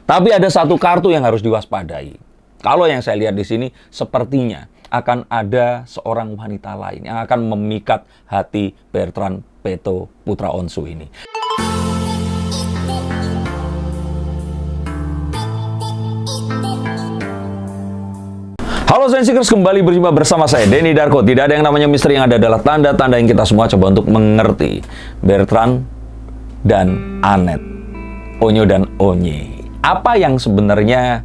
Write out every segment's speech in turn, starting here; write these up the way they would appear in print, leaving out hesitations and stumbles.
Tapi ada satu kartu yang harus diwaspadai. Kalau yang saya lihat di sini, sepertinya akan ada seorang wanita lain yang akan memikat hati Bertrand Peto Putra Onsu ini. Halo Sensikers, kembali berjumpa bersama saya Denny Darko. Tidak ada yang namanya misteri, yang ada adalah tanda-tanda yang kita semua coba untuk mengerti. Bertrand dan Annette, Onyo dan Onye. Apa yang sebenarnya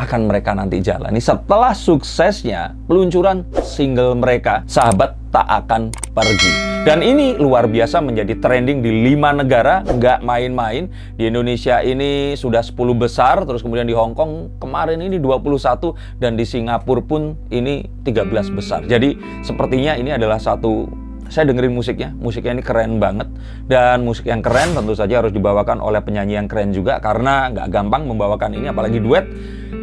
akan mereka nanti jalani setelah suksesnya peluncuran single mereka, Sahabat Tak Akan Pergi. Dan ini luar biasa menjadi trending di 5 negara, nggak main-main. Di Indonesia ini sudah 10 besar, terus kemudian di Hong Kong kemarin ini 21, dan di Singapura pun ini 13 besar. Jadi sepertinya ini adalah satu, saya dengerin musiknya ini keren banget. Dan musik yang keren tentu saja harus dibawakan oleh penyanyi yang keren juga, karena nggak gampang membawakan ini, apalagi duet.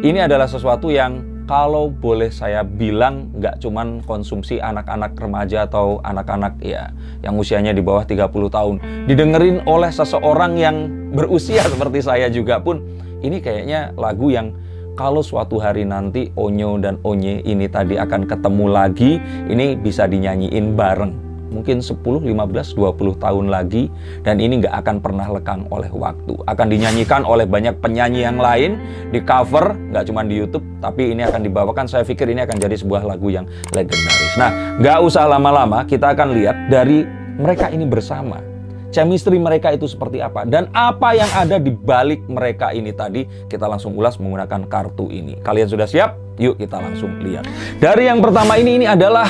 Ini adalah sesuatu yang kalau boleh saya bilang nggak cuman konsumsi anak-anak remaja atau anak-anak ya yang usianya di bawah 30 tahun. Didengerin oleh seseorang yang berusia seperti saya juga pun, ini kayaknya lagu yang kalau suatu hari nanti Onyo dan Onye ini tadi akan ketemu lagi, ini bisa dinyanyiin bareng. Mungkin 10, 15, 20 tahun lagi, dan ini nggak akan pernah lekang oleh waktu. Akan dinyanyikan oleh banyak penyanyi yang lain, di cover, nggak cuma di YouTube, tapi ini akan dibawakan. Saya pikir ini akan jadi sebuah lagu yang legendaris. Nah, nggak usah lama-lama, kita akan lihat dari mereka ini bersama. Chemistry mereka itu seperti apa, dan apa yang ada di balik mereka ini tadi, kita langsung ulas menggunakan kartu ini. Kalian sudah siap? Yuk kita langsung lihat. Dari yang pertama ini adalah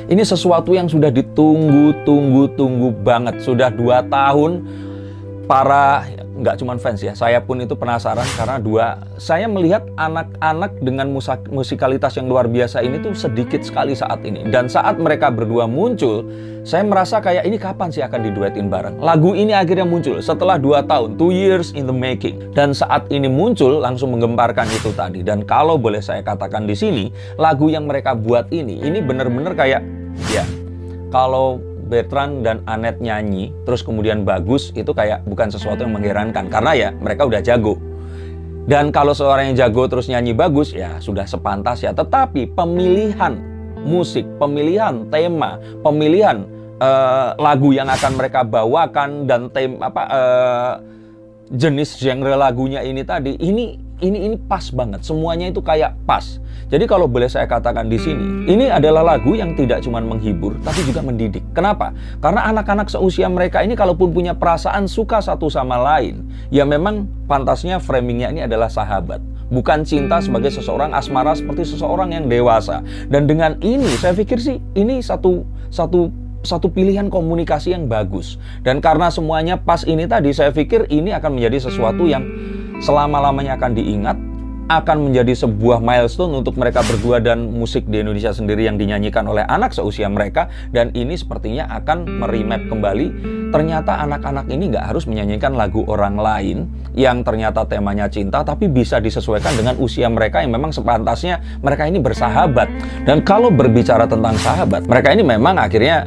ini sesuatu yang sudah ditunggu-tunggu banget. Sudah 2 tahun para, nggak cuma fans ya, saya pun itu penasaran karena saya melihat anak-anak dengan musikalitas yang luar biasa ini tuh sedikit sekali saat ini. Dan saat mereka berdua muncul, saya merasa kayak ini kapan sih akan diduetin bareng. Lagu ini akhirnya muncul setelah 2 tahun, 2 years in the making. Dan saat ini muncul langsung menggemparkan itu tadi. Dan kalau boleh saya katakan di sini, lagu yang mereka buat ini benar-benar kayak, ya, kalau Bertrand dan Annette nyanyi terus kemudian bagus, itu kayak bukan sesuatu yang mengherankan, karena ya mereka udah jago. Dan kalau seorang yang jago terus nyanyi bagus, ya sudah sepantas ya. Tetapi pemilihan musik, pemilihan tema, pemilihan lagu yang akan mereka bawakan, dan jenis genre lagunya ini tadi, ini pas banget. Semuanya itu kayak pas. Jadi kalau boleh saya katakan di sini, ini adalah lagu yang tidak cuma menghibur, tapi juga mendidik. Kenapa? Karena anak-anak seusia mereka ini kalaupun punya perasaan suka satu sama lain, ya memang pantasnya framingnya ini adalah sahabat. Bukan cinta sebagai seseorang asmara seperti seseorang yang dewasa. Dan dengan ini, saya pikir sih, ini satu pilihan komunikasi yang bagus. Dan karena semuanya pas ini tadi, saya pikir ini akan menjadi sesuatu yang selama-lamanya akan diingat, akan menjadi sebuah milestone untuk mereka berdua dan musik di Indonesia sendiri yang dinyanyikan oleh anak seusia mereka. Dan ini sepertinya akan meremap kembali, ternyata anak-anak ini nggak harus menyanyikan lagu orang lain yang ternyata temanya cinta, tapi bisa disesuaikan dengan usia mereka yang memang sepantasnya mereka ini bersahabat. Dan kalau berbicara tentang sahabat, mereka ini memang akhirnya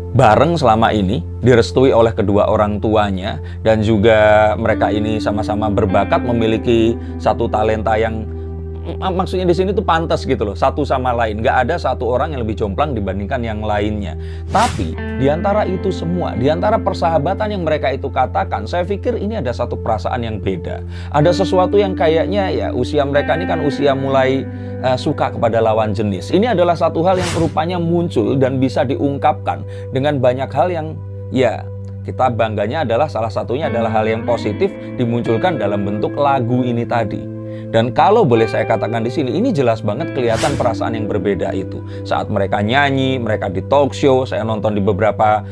bareng selama ini, direstui oleh kedua orang tuanya, dan juga mereka ini sama-sama berbakat, memiliki satu talenta yang maksudnya di sini tuh pantas gitu loh, satu sama lain. Nggak ada satu orang yang lebih jomplang dibandingkan yang lainnya. Tapi di antara itu semua, di antara persahabatan yang mereka itu katakan, saya pikir ini ada satu perasaan yang beda. Ada sesuatu yang kayaknya ya usia mereka ini kan usia mulai suka kepada lawan jenis. Ini adalah satu hal yang rupanya muncul dan bisa diungkapkan dengan banyak hal yang ya kita bangganya adalah salah satunya adalah hal yang positif dimunculkan dalam bentuk lagu ini tadi. Dan kalau boleh saya katakan di sini, ini jelas banget kelihatan perasaan yang berbeda itu. Saat mereka nyanyi, mereka di talk show, saya nonton di beberapa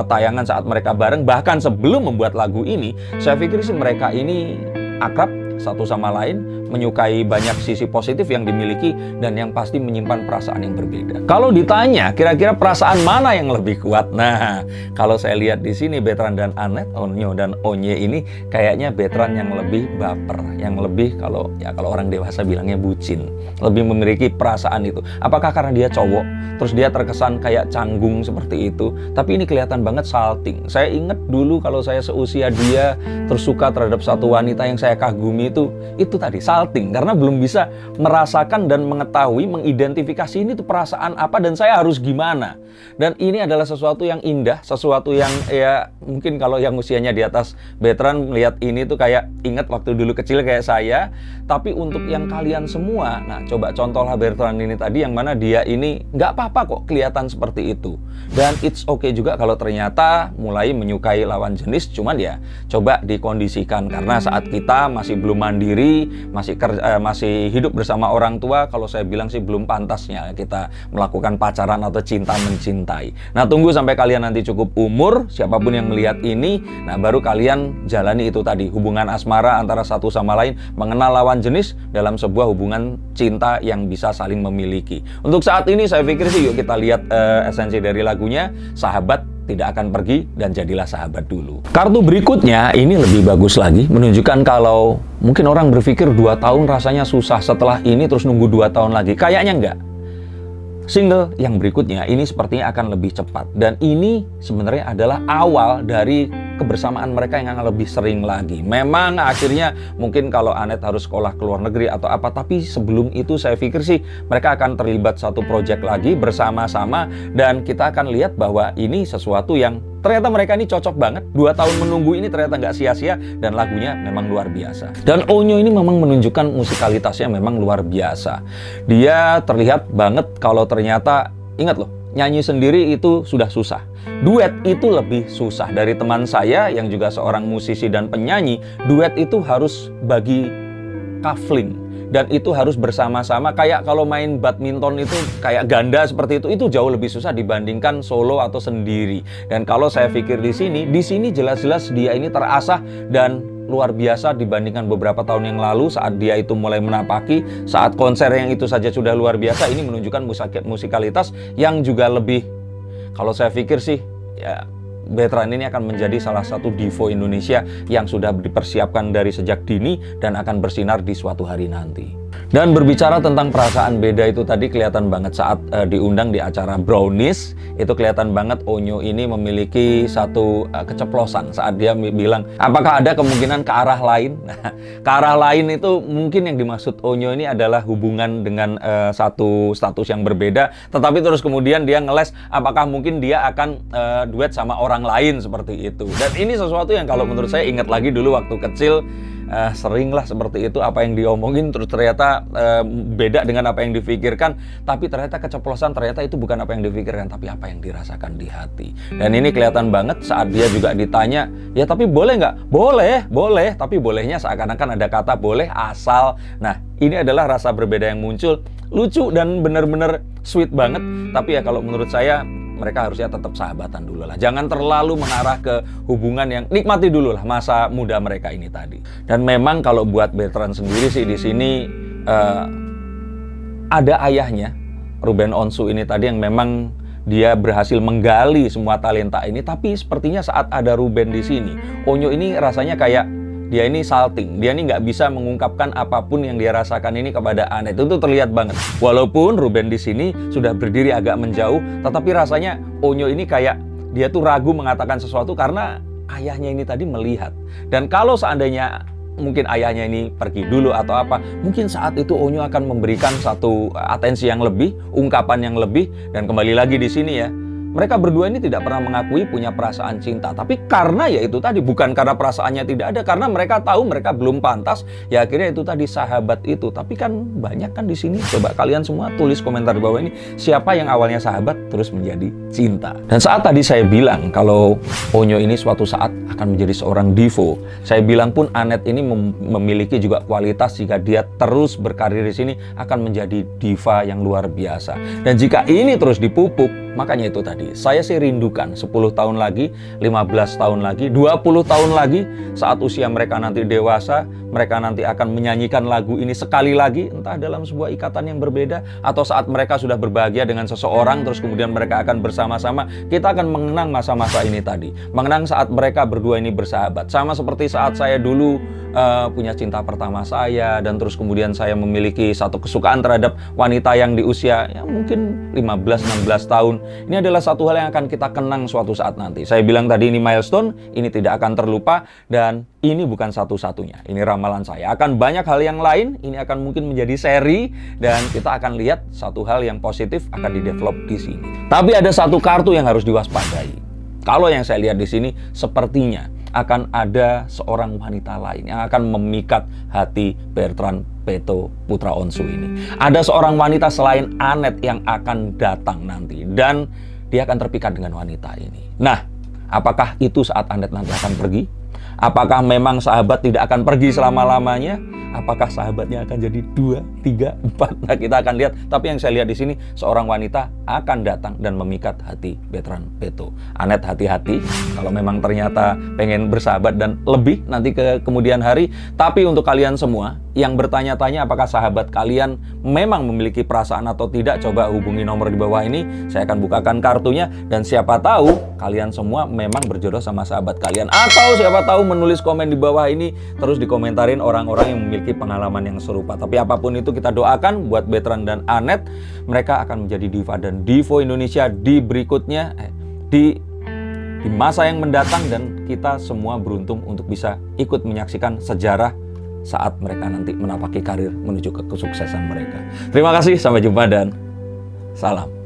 tayangan saat mereka bareng, bahkan sebelum membuat lagu ini, saya pikir sih mereka ini akrab satu sama lain, menyukai banyak sisi positif yang dimiliki, dan yang pasti menyimpan perasaan yang berbeda. Kalau ditanya kira-kira perasaan mana yang lebih kuat? Nah, kalau saya lihat di sini Bertrand dan Annette, Onyo dan Onye ini kayaknya Bertrand yang lebih baper, yang lebih kalau orang dewasa bilangnya bucin, lebih memiliki perasaan itu. Apakah karena dia cowok, terus dia terkesan kayak canggung seperti itu? Tapi ini kelihatan banget salting. Saya ingat dulu kalau saya seusia dia, terus suka terhadap satu wanita yang saya kagumi, itu tadi salting, karena belum bisa merasakan dan mengetahui, mengidentifikasi ini tuh perasaan apa dan saya harus gimana. Dan ini adalah sesuatu yang indah, sesuatu yang ya mungkin kalau yang usianya di atas Bertrand melihat ini tuh kayak ingat waktu dulu kecil kayak saya. Tapi untuk yang kalian semua, nah coba contohlah Bertrand ini tadi, yang mana dia ini nggak apa-apa kok kelihatan seperti itu. Dan it's okay juga kalau ternyata mulai menyukai lawan jenis, cuman ya coba dikondisikan, karena saat kita masih belum mandiri, masih hidup bersama orang tua, kalau saya bilang sih belum pantasnya kita melakukan pacaran atau cinta mencintai. Nah, tunggu sampai kalian nanti cukup umur, siapapun yang melihat ini, nah baru kalian jalani itu tadi, hubungan asmara antara satu sama lain, mengenal lawan jenis dalam sebuah hubungan cinta yang bisa saling memiliki. Untuk saat ini saya pikir sih yuk kita lihat esensi dari lagunya, Sahabat Tidak Akan Pergi dan Jadilah Sahabat Dulu. Kartu berikutnya ini lebih bagus lagi, menunjukkan kalau mungkin orang berpikir 2 tahun rasanya susah, setelah ini terus nunggu 2 tahun lagi. Kayaknya enggak. Single yang berikutnya ini sepertinya akan lebih cepat, dan ini sebenarnya adalah awal dari kebersamaan mereka yang akan lebih sering lagi. Memang akhirnya mungkin kalau Annette harus sekolah ke luar negeri atau apa, tapi sebelum itu saya pikir sih mereka akan terlibat satu proyek lagi bersama-sama, dan kita akan lihat bahwa ini sesuatu yang ternyata mereka ini cocok banget. 2 tahun menunggu ini ternyata nggak sia-sia, dan lagunya memang luar biasa. Dan Onyo ini memang menunjukkan musikalitasnya memang luar biasa. Dia terlihat banget kalau ternyata, ingat loh, nyanyi sendiri itu sudah susah. Duet itu lebih susah. Dari teman saya yang juga seorang musisi dan penyanyi, duet itu harus bagi kafling. Dan itu harus bersama-sama, kayak kalau main badminton itu kayak ganda seperti itu jauh lebih susah dibandingkan solo atau sendiri. Dan kalau saya pikir di sini jelas-jelas dia ini terasah dan luar biasa dibandingkan beberapa tahun yang lalu saat dia itu mulai menapaki, saat konser yang itu saja sudah luar biasa. Ini menunjukkan musikalitas yang juga lebih, kalau saya pikir sih ya, Bertrand ini akan menjadi salah satu divo Indonesia yang sudah dipersiapkan dari sejak dini dan akan bersinar di suatu hari nanti. Dan berbicara tentang perasaan beda itu tadi kelihatan banget saat diundang di acara Brownies. Itu kelihatan banget Onyo ini memiliki satu keceplosan saat dia bilang, apakah ada kemungkinan ke arah lain? Nah, ke arah lain itu mungkin yang dimaksud Onyo ini adalah hubungan dengan satu status yang berbeda. Tetapi terus kemudian dia ngeles, apakah mungkin dia akan duet sama orang lain seperti itu. Dan ini sesuatu yang kalau menurut saya ingat lagi dulu waktu kecil, seringlah seperti itu, apa yang diomongin terus ternyata beda dengan apa yang difikirkan, tapi ternyata keceplosan, ternyata itu bukan apa yang difikirkan tapi apa yang dirasakan di hati. Dan ini kelihatan banget saat dia juga ditanya, ya tapi boleh nggak? Boleh, tapi bolehnya seakan-akan ada kata boleh asal. Nah, ini adalah rasa berbeda yang muncul, lucu dan benar-benar sweet banget. Tapi ya kalau menurut saya mereka harusnya tetap sahabatan dulu lah. Jangan terlalu mengarah ke hubungan yang, nikmati dulu lah masa muda mereka ini tadi. Dan memang kalau buat Bertrand sendiri sih di sini ada ayahnya, Ruben Onsu ini tadi, yang memang dia berhasil menggali semua talenta ini. Tapi sepertinya saat ada Ruben di sini, Onyo ini rasanya kayak dia ini salting, dia ini nggak bisa mengungkapkan apapun yang dia rasakan ini kepada Annette. Itu terlihat banget. Walaupun Ruben di sini sudah berdiri agak menjauh, tetapi rasanya Onyo ini kayak dia tuh ragu mengatakan sesuatu karena ayahnya ini tadi melihat. Dan kalau seandainya mungkin ayahnya ini pergi dulu atau apa, mungkin saat itu Onyo akan memberikan satu atensi yang lebih, ungkapan yang lebih. Dan kembali lagi di sini ya, mereka berdua ini tidak pernah mengakui punya perasaan cinta. Tapi karena ya itu tadi, bukan karena perasaannya tidak ada, karena mereka tahu mereka belum pantas, ya akhirnya itu tadi sahabat itu. Tapi kan banyak kan di sini. Coba kalian semua tulis komentar di bawah ini, siapa yang awalnya sahabat terus menjadi cinta. Dan saat tadi saya bilang kalau Onyo ini suatu saat akan menjadi seorang divo, saya bilang pun Annette ini memiliki juga kualitas, jika dia terus berkarir di sini akan menjadi diva yang luar biasa. Dan jika ini terus dipupuk, Makanya itu tadi, saya sih rindukan 10 tahun lagi, 15 tahun lagi, 20 tahun lagi, saat usia mereka nanti dewasa, mereka nanti akan menyanyikan lagu ini sekali lagi, entah dalam sebuah ikatan yang berbeda, atau saat mereka sudah berbahagia dengan seseorang, terus kemudian mereka akan bersama-sama, kita akan mengenang masa-masa ini tadi. Mengenang saat mereka berdua ini bersahabat. Sama seperti saat saya dulu punya cinta pertama saya, dan terus kemudian saya memiliki satu kesukaan terhadap wanita yang di usia yang mungkin 15-16 tahun. Ini adalah satu hal yang akan kita kenang suatu saat nanti. Saya bilang tadi ini milestone, ini tidak akan terlupa, dan ini bukan satu-satunya. Ini ramalan saya. Akan banyak hal yang lain, ini akan mungkin menjadi seri, dan kita akan lihat satu hal yang positif akan didevelop di sini. Tapi ada satu kartu yang harus diwaspadai. Kalau yang saya lihat di sini, sepertinya akan ada seorang wanita lain yang akan memikat hati Bertrand Peto putra Onsu ini. Ada seorang wanita selain Annette yang akan datang nanti, dan dia akan terpikat dengan wanita ini. Nah, apakah itu saat Annette nanti akan pergi? Apakah memang sahabat tidak akan pergi selama-lamanya? Apakah sahabatnya akan jadi 2, 3, 4? Nah, kita akan lihat. Tapi yang saya lihat di sini, seorang wanita akan datang dan memikat hati Bertrand Peto. Annette, hati-hati kalau memang ternyata pengen bersahabat dan lebih nanti ke kemudian hari. Tapi untuk kalian semua yang bertanya-tanya apakah sahabat kalian memang memiliki perasaan atau tidak, coba hubungi nomor di bawah ini. Saya akan bukakan kartunya, dan siapa tahu kalian semua memang berjodoh sama sahabat kalian. Atau siapa tahu menulis komen di bawah ini, terus dikomentarin orang-orang yang memiliki pengalaman yang serupa. Tapi apapun itu, kita doakan buat Bertrand dan Annette, mereka akan menjadi diva dan divo Indonesia di berikutnya, di masa yang mendatang, dan kita semua beruntung untuk bisa ikut menyaksikan sejarah saat mereka nanti menapaki karir menuju ke kesuksesan mereka. Terima kasih, sampai jumpa dan salam.